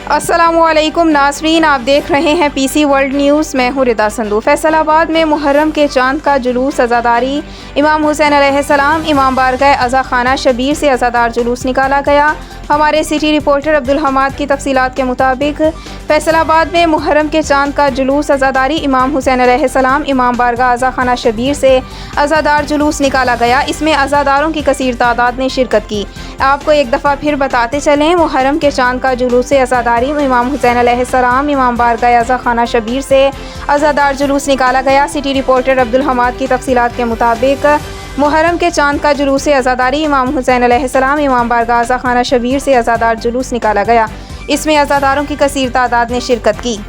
अस्सलामुअलैकुम नाज़रीन, आप देख रहे हैं पीसी वर्ल्ड न्यूज़। मैं हूँ रिदा संधू। फैसलाबाद में मुहर्रम के चांद का जुलूस अज़ादारी इमाम हुसैन अलैहिस्सलाम इमाम बारगाह अज़ा खाना शबीर से अज़ादार जुलूस निकाला गया। हमारे सिटी रिपोर्टर अब्दुल हमाद की तफसीलात के मुताबिक फैसलाबाद में मुहर्रम के चांद का जुलूस अज़ादारी इमाम हुसैन अलैहिस्सलाम इमाम बारगाह अज़ा खाना शबीर से अज़ादार जुलूस निकाला गया। इसमें अज़ादारों की कसीर तादाद ने शिरकत की। आपको एक दफ़ा फिर बताते चलें, मुहर्रम के चांद का जुलूस अज़ादारी इमाम हुसैन अलैहिस्सलाम इमाम बारगाह अज़ा खाना शबीर से अज़ादार जुलूस निकाला गया। सिटी रिपोर्टर अब्दुल हमाद की तफसीलात के मुताबिक मुहर्रम के चांद का जुलूस अज़ादारी इमाम हुसैन अलैहिस्सलाम इमाम बारगाह अज़ा खाना शबीर से अज़ादार जुलूस निकाला गया। इसमें अज़ादारों की कसीर तादाद ने शिरकत की।